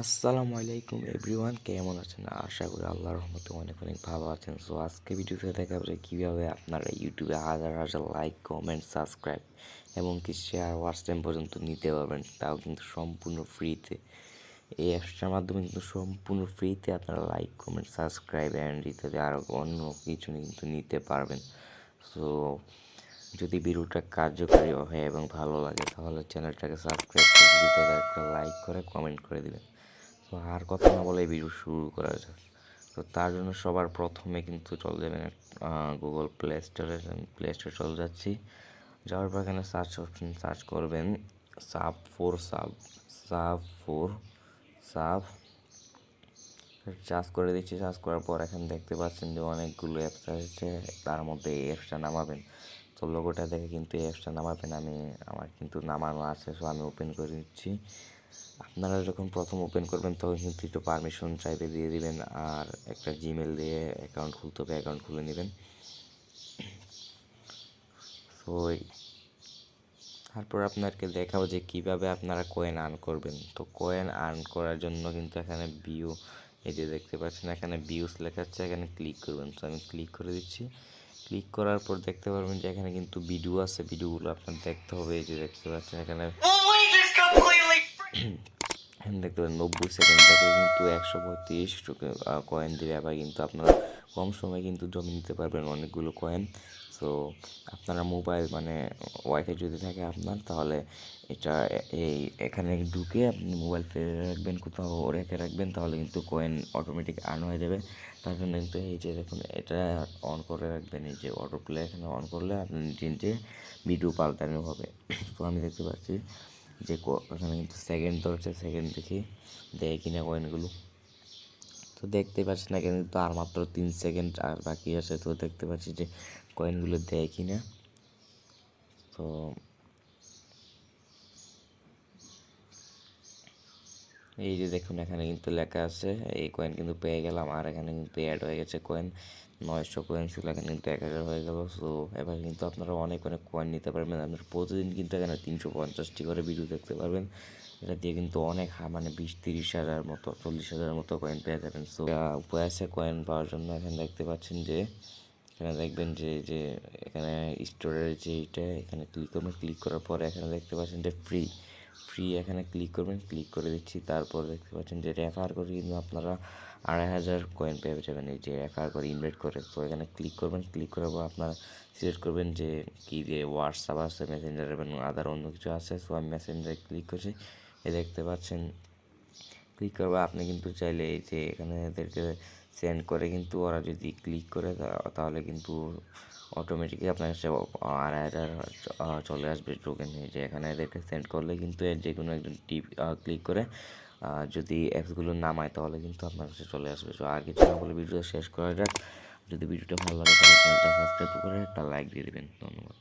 আসসালামু আলাইকুম এভরিওয়ান, কেমন আছেন? আশা করি আল্লাহর রহমতে অনেক অনেক ভালো আছেন। সো আজকে ভিডিওতে দেখাবো যে কীভাবে আপনারা ইউটিউবে হাজার হাজার লাইক, কমেন্ট, সাবস্ক্রাইব এবং কি শেয়ার, ওয়াচ টাইম পর্যন্ত নিতে পারবেন, তাও কিন্তু সম্পূর্ণ ফ্রিতে। এই অ্যাপসটার মাধ্যমে কিন্তু সম্পূর্ণ ফ্রিতে আপনারা লাইক, কমেন্ট, সাবস্ক্রাইব অ্যান্ড ইত্যাদি আরও অন্য কিছু কিন্তু নিতে পারবেন। সো যদি ভিডিওটা কার্যকরী হয় এবং ভালো লাগে তাহলে চ্যানেলটাকে সাবস্ক্রাইব করে ভিডিওতে একটা লাইক করে কমেন্ট করে দেবেন। তো আর কথা না বলে ভিডিও শুরু করা যাক। তো তার জন্য সবার প্রথমে কিন্তু চলে যাবেন গুগল প্লে স্টোরে চলে যাচ্ছি। যাওয়ার পর এখানে সার্চ অপশন সার্চ করবেন সাব চার্জ করে দিচ্ছি। চার্জ করার পর এখানে দেখতে পাচ্ছেন যে অনেকগুলো অ্যাপস আছে, তার মধ্যে এই অ্যাপসটা নামাবেন। তো লোগোটা দেখে কিন্তু এই অ্যাপসটা নামাবেন। আমার কিন্তু নামানো আছে, সো আমি ওপেন করে দিচ্ছি। আপনারা যখন প্রথম ওপেন করবেন তখন কিন্তু একটু পারমিশন চাইবে, দিয়ে দিবেন। আর একটা জিমেল দিয়ে অ্যাকাউন্ট খুলতে হবে, অ্যাকাউন্ট খুলে নেবেন। সো তারপর আপনাকে দেখাবো যে কীভাবে আপনারা কয়েন আর্ন করবেন। তো কয়েন আর্ন করার জন্য কিন্তু এখানে এই যে দেখতে পাচ্ছেন এখানে ভিউস লেখা আছে, এখানে ক্লিক করবেন। তো আমি ক্লিক করে দিচ্ছি। ক্লিক করার পর দেখতে পারবেন যে এখানে কিন্তু ভিডিও আছে, ভিডিওগুলো আপনার দেখতে হবে। এই যে দেখতে পাচ্ছেন এখানে দেখতে পাবেন 90 সেকেন্ড থেকে কিন্তু 135 কয়েন দেবে। আবার কিন্তু আপনারা কম সময়ে কিন্তু জমে নিতে পারবেন অনেকগুলো কয়েন। সো আপনারা মোবাইল ওয়াইফাই যদি থাকে আপনার, তাহলে এখানে ঢুকে আপনি মোবাইল ফেলে রাখবেন, কোথাও রেখে রাখবেন, তাহলে কিন্তু কয়েন অটোমেটিক আর্ন হয়ে যাবে। তার জন্য কিন্তু এই যে দেখুন এটা অন করে রাখবেন। এই যে অটো প্লে এখানে অন করলে আপনি নিজে ভিডিও পাল্টানো হবে। তো আমি দেখতে পাচ্ছি যে এখানে কিন্তু সেকেন্ড ধরছে, সেকেন্ড দেখি দেয় কিনা কয়েনগুলো। তো দেখতে পাচ্ছি না, এখানে কিন্তু আর মাত্র 3 সেকেন্ড আর বাকি আছে। তো দেখতে পাচ্ছি যে কয়েনগুলো দেয় কিনা। তো এই যে দেখুন এখানে কিন্তু লেখা আছে এই কয়েন কিন্তু পেয়ে গেলাম। আর এখানে কিন্তু অ্যাড হয়ে গেছে কয়েন, 900 কয়েন ছিল, এখানে কিন্তু 1000 হয়ে গেল। সো এবার কিন্তু আপনারা অনেক অনেক কয়েন নিতে পারবেন। আপনারা প্রতিদিন কিন্তু এখানে 350টি করে ভিডিও দেখতে পারবেন। এটা দিয়ে কিন্তু অনেক 20-30 হাজার মতো 40 হাজারের মতো কয়েন পেয়ে যাবেন। সো উপায় আছে কয়েন পাওয়ার জন্য। এখানে দেখতে পাচ্ছেন যে এখানে দেখবেন যে এখানে স্টোরের যে এখানে ক্লিক করবেন। ক্লিক করার পরে এখানে দেখতে পাচ্ছেন যে ফ্রি এখানে ক্লিক করবেন। ক্লিক করে দিচ্ছি। তারপর দেখতে পাচ্ছেন যে রেফার করে কিন্তু আপনারা 2500 কয়েন পেয়ে যাবেন, এই যে রেফার করে ইনভাইট করে। তো এখানে ক্লিক করবেন। ক্লিক করার পর আপনারা সিলেক্ট করবেন যে কী দিয়ে হোয়াটসঅ্যাপ আছে, মেসেঞ্জার এবং আদার অন্য কিছু আছে। সো আমি মেসেঞ্জারে ক্লিক করছি। দেখতে পাচ্ছেন ক্লিক করবে। আপনি কিন্তু চাইলে এই যে এখানে এদেরকে সেন্ড করে কিন্তু ওরা যদি ক্লিক করে তাহলে কিন্তু অটোমেটিকলি আপনার কাছে 2500 চলে আসবে টোকেন। যে এখানে এদেরকে সেন্ড করলে কিন্তু যে কোনো একজন ক্লিক করে যদি অ্যাপসগুলো নামায় তাহলে কিন্তু আপনার কাছে চলে আসবে। তো আর কিছু না বলে ভিডিও শেষ করা যাক। যদি ভিডিওটা ভালো লাগে তাহলে চ্যানেলটা সাবস্ক্রাইব করে একটা লাইক দিয়ে দেবেন। ধন্যবাদ।